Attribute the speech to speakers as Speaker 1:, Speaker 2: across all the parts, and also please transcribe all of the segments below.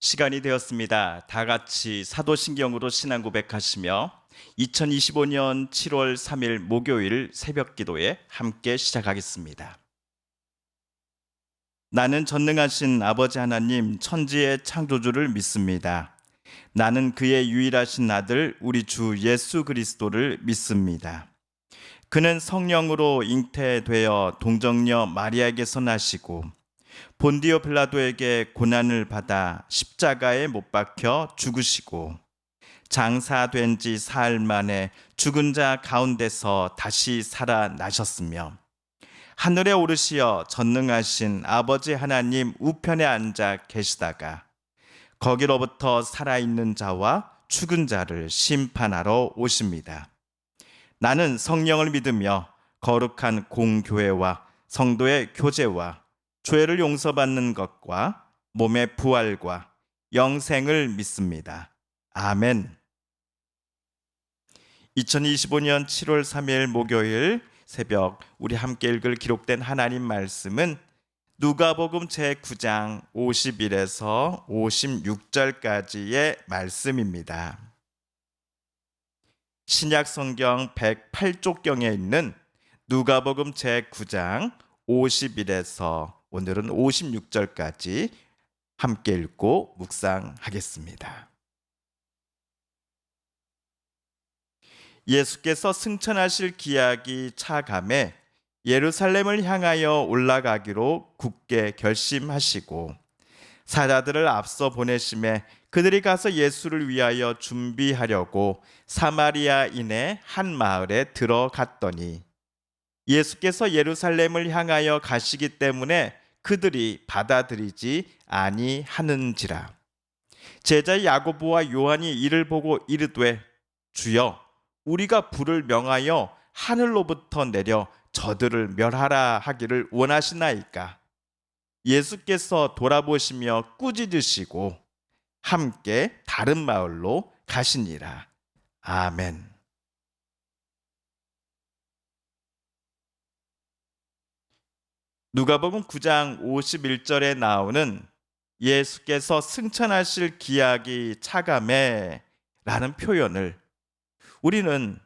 Speaker 1: 시간이 되었습니다. 다 같이 사도신경으로 신앙 고백하시며 2025년 7월 3일 목요일 새벽 기도에 함께 시작하겠습니다. 나는 전능하신 아버지 하나님 천지의 창조주를 믿습니다. 나는 그의 유일하신 아들 우리 주 예수 그리스도를 믿습니다. 그는 성령으로 잉태되어 동정녀 마리아에게서 나시고 본디오 빌라도에게 고난을 받아 십자가에 못 박혀 죽으시고 장사된 지 사흘 만에 죽은 자 가운데서 다시 살아나셨으며 하늘에 오르시어 전능하신 아버지 하나님 우편에 앉아 계시다가 거기로부터 살아있는 자와 죽은 자를 심판하러 오십니다. 나는 성령을 믿으며 거룩한 공교회와 성도의 교제와 죄를 용서받는 것과 몸의 부활과 영생을 믿습니다. 아멘. 2025년 7월 3일 목요일 새벽 우리 함께 읽을 기록된 하나님 말씀은 누가복음 제9장 51에서 56절까지의 말씀입니다. 신약 성경 108쪽경에 있는 누가복음 제9장 51에서 오늘은 56절까지 함께 읽고 묵상하겠습니다. 예수께서 승천하실 기약이 차감해 예루살렘을 향하여 올라가기로 굳게 결심하시고 사자들을 앞서 보내심에 그들이 가서 예수를 위하여 준비하려고 사마리아인의 한 마을에 들어갔더니 예수께서 예루살렘을 향하여 가시기 때문에 그들이 받아들이지 아니하는지라. 제자 야고보와 요한이 이를 보고 이르되 주여 우리가 불을 명하여 하늘로부터 내려 저들을 멸하라 하기를 원하시나이까. 예수께서 돌아보시며 꾸짖으시고 함께 다른 마을로 가시니라. 아멘. 누가복음 9장 51절에 나오는 예수께서 승천하실 기약이 차감해 라는 표현을 우리는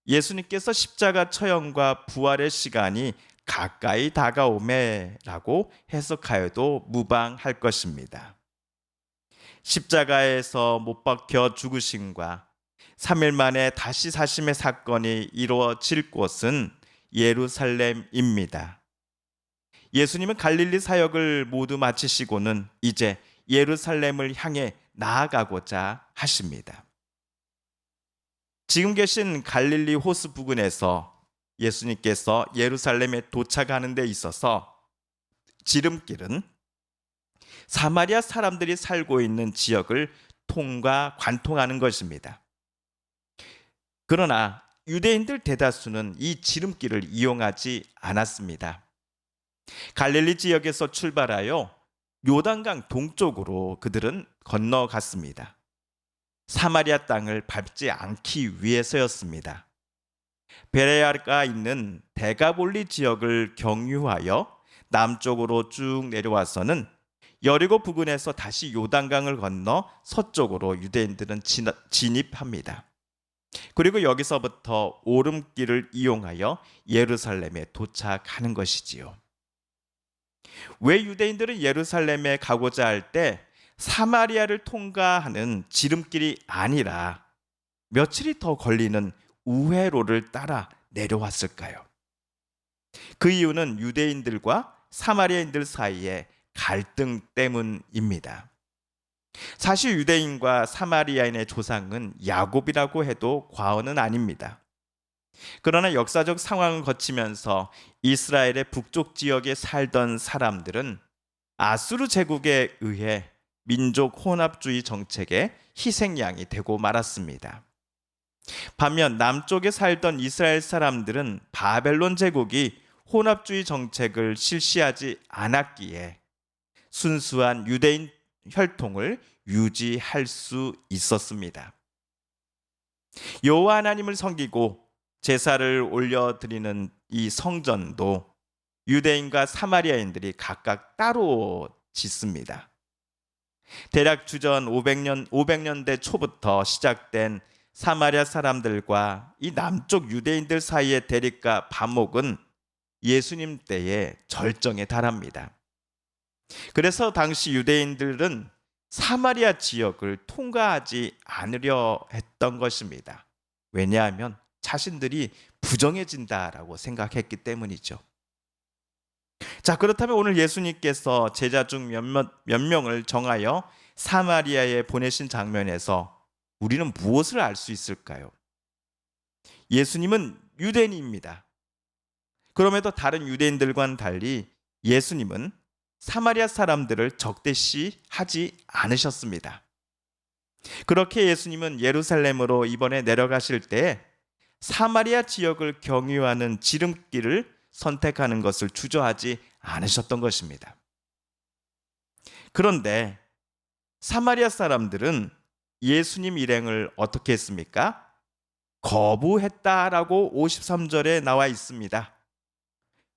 Speaker 1: 예수님께서 십자가 처형과 부활의 시간이 가까이 다가오매 라고 해석하여도 무방할 것입니다. 십자가에서 못 박혀 죽으심과 3일 만에 다시 사심의 사건이 이루어질 곳은 예루살렘입니다. 예수님은 갈릴리 사역을 모두 마치시고는 이제 예루살렘을 향해 나아가고자 하십니다. 지금 계신 갈릴리 호수 부근에서 예수님께서 예루살렘에 도착하는 데 있어서 지름길은 사마리아 사람들이 살고 있는 지역을 관통하는 것입니다. 그러나 유대인들 대다수는 이 지름길을 이용하지 않았습니다. 갈릴리 지역에서 출발하여 요단강 동쪽으로 그들은 건너갔습니다. 사마리아 땅을 밟지 않기 위해서였습니다. 베레아가 있는 데가볼리 지역을 경유하여 남쪽으로 쭉 내려와서는 여리고 부근에서 다시 요단강을 건너 서쪽으로 유대인들은 진입합니다. 그리고 여기서부터 오름길을 이용하여 예루살렘에 도착하는 것이지요. 왜 유대인들은 예루살렘에 가고자 할 때 사마리아를 통과하는 지름길이 아니라 며칠이 더 걸리는 우회로를 따라 내려왔을까요? 그 이유는 유대인들과 사마리아인들 사이의 갈등 때문입니다. 사실 유대인과 사마리아인의 조상은 야곱이라고 해도 과언은 아닙니다. 그러나 역사적 상황을 거치면서 이스라엘의 북쪽 지역에 살던 사람들은 아수르 제국에 의해 민족 혼합주의 정책의 희생양이 되고 말았습니다. 반면 남쪽에 살던 이스라엘 사람들은 바벨론 제국이 혼합주의 정책을 실시하지 않았기에 순수한 유대인 혈통을 유지할 수 있었습니다. 여호와 하나님을 섬기고 제사를 올려드리는 이 성전도 유대인과 사마리아인들이 각각 따로 짓습니다. 대략 주전 500년대 초부터 시작된 사마리아 사람들과 이 남쪽 유대인들 사이의 대립과 반목은 예수님 때의 절정에 달합니다. 그래서 당시 유대인들은 사마리아 지역을 통과하지 않으려 했던 것입니다. 왜냐하면 자신들이 부정해진다라고 생각했기 때문이죠. 자, 그렇다면 오늘 예수님께서 제자 중 몇 명을 정하여 사마리아에 보내신 장면에서 우리는 무엇을 알 수 있을까요? 예수님은 유대인입니다. 그럼에도 다른 유대인들과는 달리 예수님은 사마리아 사람들을 적대시하지 않으셨습니다. 그렇게 예수님은 예루살렘으로 이번에 내려가실 때 사마리아 지역을 경유하는 지름길을 선택하는 것을 주저하지 않으셨던 것입니다. 그런데 사마리아 사람들은 예수님 일행을 어떻게 했습니까? 거부했다라고 53절에 나와 있습니다.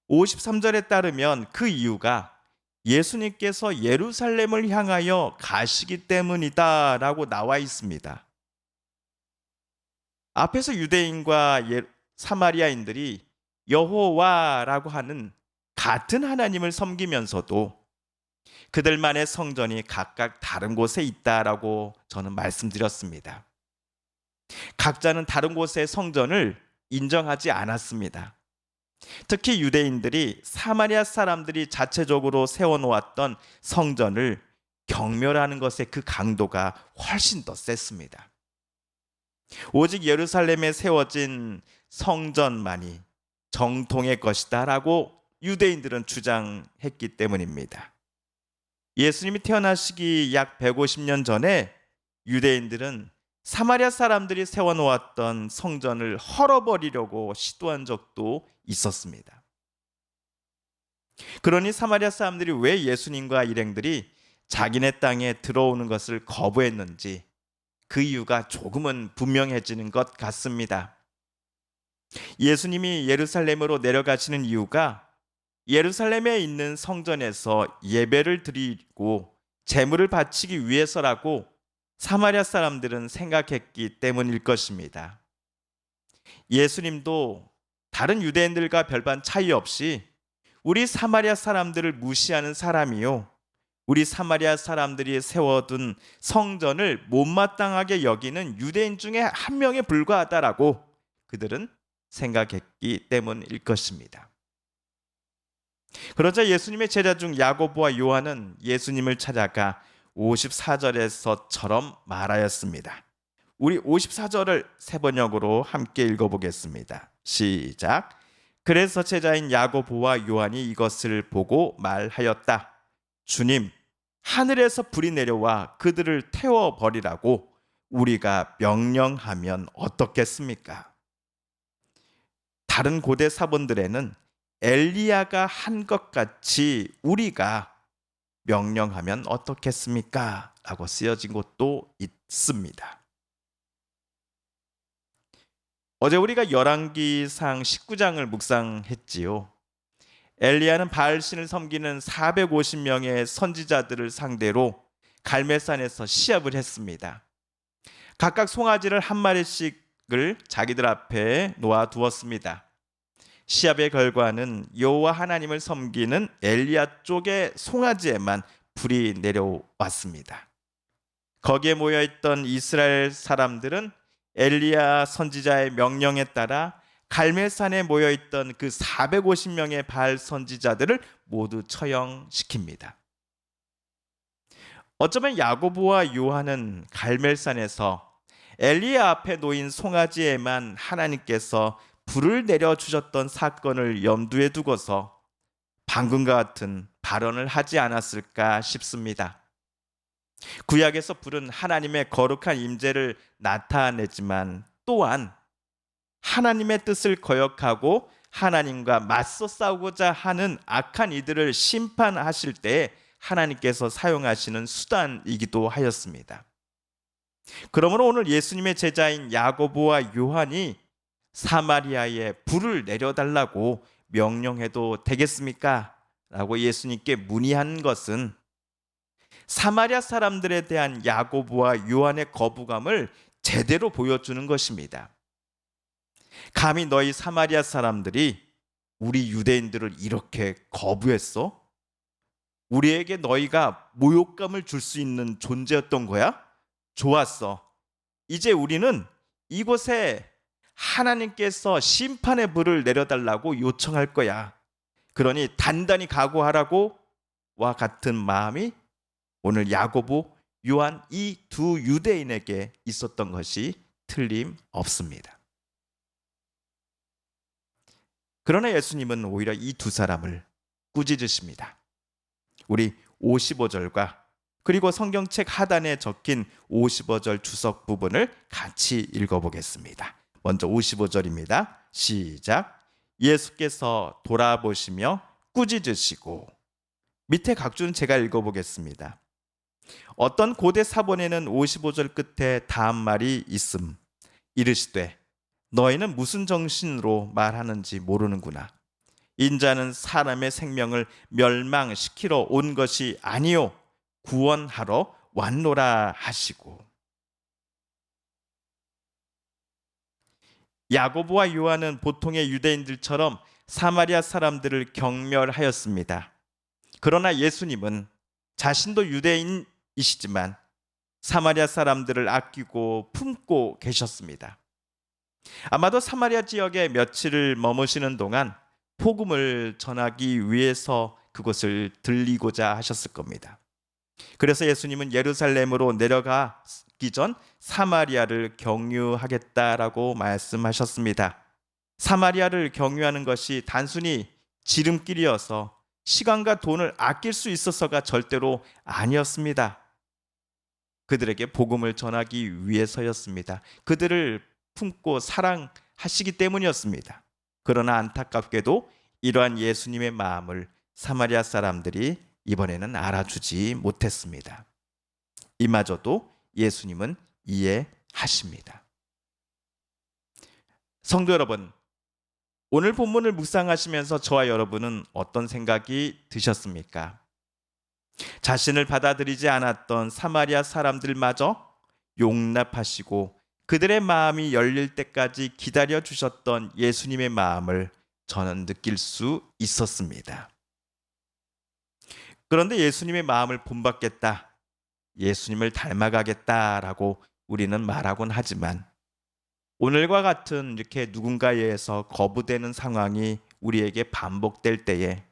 Speaker 1: 53절에 따르면 그 이유가 예수님께서 예루살렘을 향하여 가시기 때문이다라고 나와 있습니다. 앞에서 유대인과 사마리아인들이 여호와라고 하는 같은 하나님을 섬기면서도 그들만의 성전이 각각 다른 곳에 있다라고 저는 말씀드렸습니다. 각자는 다른 곳의 성전을 인정하지 않았습니다. 특히 유대인들이 사마리아 사람들이 자체적으로 세워놓았던 성전을 경멸하는 것의 그 강도가 훨씬 더 셌습니다. 오직 예루살렘에 세워진 성전만이 정통의 것이다 라고 유대인들은 주장했기 때문입니다. 예수님이 태어나시기 약 150년 전에 유대인들은 사마리아 사람들이 세워놓았던 성전을 헐어버리려고 시도한 적도 있었습니다. 그러니 사마리아 사람들이 왜 예수님과 일행들이 자기네 땅에 들어오는 것을 거부했는지 그 이유가 조금은 분명해지는 것 같습니다. 예수님이 예루살렘으로 내려가시는 이유가 예루살렘에 있는 성전에서 예배를 드리고 제물을 바치기 위해서라고 사마리아 사람들은 생각했기 때문일 것입니다. 예수님도 다른 유대인들과 별반 차이 없이 우리 사마리아 사람들을 무시하는 사람이요, 우리 사마리아 사람들이 세워둔 성전을 못마땅하게 여기는 유대인 중에 한 명에 불과하다라고 그들은 생각했기 때문일 것입니다. 그러자 예수님의 제자 중 야고보와 요한은 예수님을 찾아가 54절에서처럼 말하였습니다. 우리 54절을 세 번역으로 함께 읽어보겠습니다. 시작. 그래서 제자인 야고보와 요한이 이것을 보고 말하였다. 주님, 하늘에서 불이 내려와 그들을 태워버리라고 우리가 명령하면 어떻겠습니까? 다른 고대 사본들에는 엘리야가 한 것 같이 우리가 명령하면 어떻겠습니까? 라고 쓰여진 것도 있습니다. 어제 우리가 열왕기상 19장을 묵상했지요. 엘리야는 바알신을 섬기는 450명의 선지자들을 상대로 갈멜산에서 시합을 했습니다. 각각 송아지를 한 마리씩을 자기들 앞에 놓아 두었습니다. 시합의 결과는 여호와 하나님을 섬기는 엘리야 쪽의 송아지에만 불이 내려왔습니다. 거기에 모여있던 이스라엘 사람들은 엘리야 선지자의 명령에 따라 갈멜산에 모여있던 그 450명의 바알 선지자들을 모두 처형시킵니다. 어쩌면 야고보와 요한은 갈멜산에서 엘리야 앞에 놓인 송아지에만 하나님께서 불을 내려주셨던 사건을 염두에 두고서 방금과 같은 발언을 하지 않았을까 싶습니다. 구약에서 불은 하나님의 거룩한 임재를 나타내지만 또한 하나님의 뜻을 거역하고 하나님과 맞서 싸우고자 하는 악한 이들을 심판하실 때 하나님께서 사용하시는 수단이기도 하였습니다. 그러므로 오늘 예수님의 제자인 야고보와 요한이 사마리아에 불을 내려달라고 명령해도 되겠습니까? 라고 예수님께 문의한 것은 사마리아 사람들에 대한 야고보와 요한의 거부감을 제대로 보여주는 것입니다. 감히 너희 사마리아 사람들이 우리 유대인들을 이렇게 거부했어? 우리에게 너희가 모욕감을 줄 수 있는 존재였던 거야? 좋았어. 이제 우리는 이곳에 하나님께서 심판의 불을 내려달라고 요청할 거야. 그러니 단단히 각오하라고 와 같은 마음이 오늘 야고보, 요한 이 두 유대인에게 있었던 것이 틀림없습니다. 그러나 예수님은 오히려 이 두 사람을 꾸짖으십니다. 우리 55절과 그리고 성경책 하단에 적힌 55절 주석 부분을 같이 읽어보겠습니다. 먼저 55절입니다. 시작. 예수께서 돌아보시며 꾸짖으시고, 밑에 각주는 제가 읽어보겠습니다. 어떤 고대 사본에는 55절 끝에 다음 말이 있음. 이르시되 너희는 무슨 정신으로 말하는지 모르는구나. 인자는 사람의 생명을 멸망시키러 온 것이 아니요 구원하러 왔노라 하시고. 야고보와 요한은 보통의 유대인들처럼 사마리아 사람들을 경멸하였습니다. 그러나 예수님은 자신도 유대인이시지만 사마리아 사람들을 아끼고 품고 계셨습니다. 아마도 사마리아 지역에 며칠을 머무시는 동안 복음을 전하기 위해서 그곳을 들리고자 하셨을 겁니다. 그래서 예수님은 예루살렘으로 내려가기 전 사마리아를 경유하겠다라고 말씀하셨습니다. 사마리아를 경유하는 것이 단순히 지름길이어서 시간과 돈을 아낄 수 있어서가 절대로 아니었습니다. 그들에게 복음을 전하기 위해서였습니다. 그들을 품고 사랑하시기 때문이었습니다. 그러나 안타깝게도 이러한 예수님의 마음을 사마리아 사람들이 이번에는 알아주지 못했습니다. 이마저도 예수님은 이해하십니다. 성도 여러분, 오늘 본문을 묵상하시면서 저와 여러분은 어떤 생각이 드셨습니까? 자신을 받아들이지 않았던 사마리아 사람들마저 용납하시고 그들의 마음이 열릴 때까지 기다려 주셨던 예수님의 마음을 저는 느낄 수 있었습니다. 그런데 예수님의 마음을 본받겠다, 예수님을 닮아가겠다라고 우리는 말하곤 하지만 오늘과 같은 이렇게 누군가에 의해서 거부되는 상황이 우리에게 반복될 때에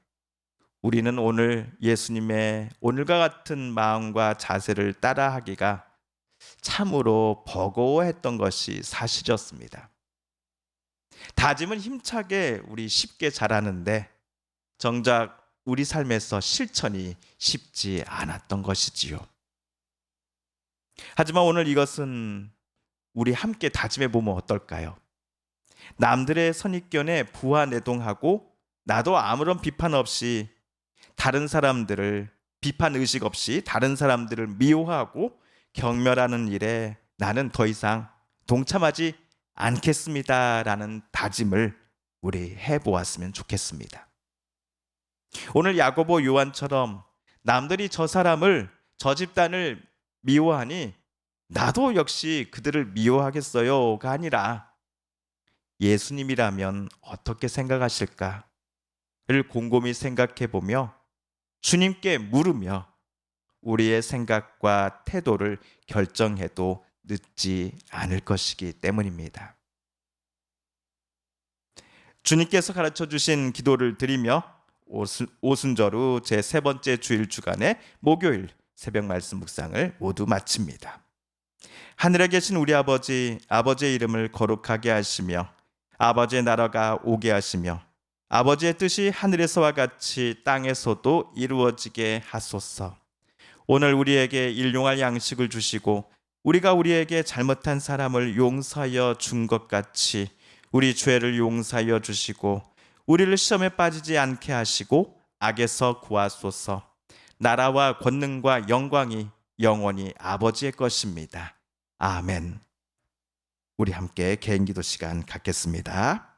Speaker 1: 우리는 오늘 예수님의 오늘과 같은 마음과 자세를 따라하기가 참으로 버거워했던 것이 사실이었습니다. 다짐은 힘차게 우리 쉽게 잘하는데 정작 우리 삶에서 실천이 쉽지 않았던 것이지요. 하지만 오늘 이것은 우리 함께 다짐해 보면 어떨까요? 남들의 선입견에 부하내동하고 나도 아무런 비판 없이 다른 사람들을 비판 의식 없이 다른 사람들을 미워하고 경멸하는 일에 나는 더 이상 동참하지 않겠습니다라는 다짐을 우리 해보았으면 좋겠습니다. 오늘 야고보 요한처럼 남들이 저 사람을 저 집단을 미워하니 나도 역시 그들을 미워하겠어요가 아니라 예수님이라면 어떻게 생각하실까를 곰곰이 생각해 보며 주님께 물으며 우리의 생각과 태도를 결정해도 늦지 않을 것이기 때문입니다. 주님께서 가르쳐 주신 기도를 드리며 오순절후 제 세 번째 주일 주간의 목요일 새벽 말씀 묵상을 모두 마칩니다. 하늘에 계신 우리 아버지, 아버지의 이름을 거룩하게 하시며 아버지의 나라가 오게 하시며 아버지의 뜻이 하늘에서와 같이 땅에서도 이루어지게 하소서. 오늘 우리에게 일용할 양식을 주시고 우리가 우리에게 잘못한 사람을 용서하여 준 것 같이 우리 죄를 용서하여 주시고 우리를 시험에 빠지지 않게 하시고 악에서 구하소서. 나라와 권능과 영광이 영원히 아버지의 것입니다. 아멘. 우리 함께 개인 기도 시간 갖겠습니다.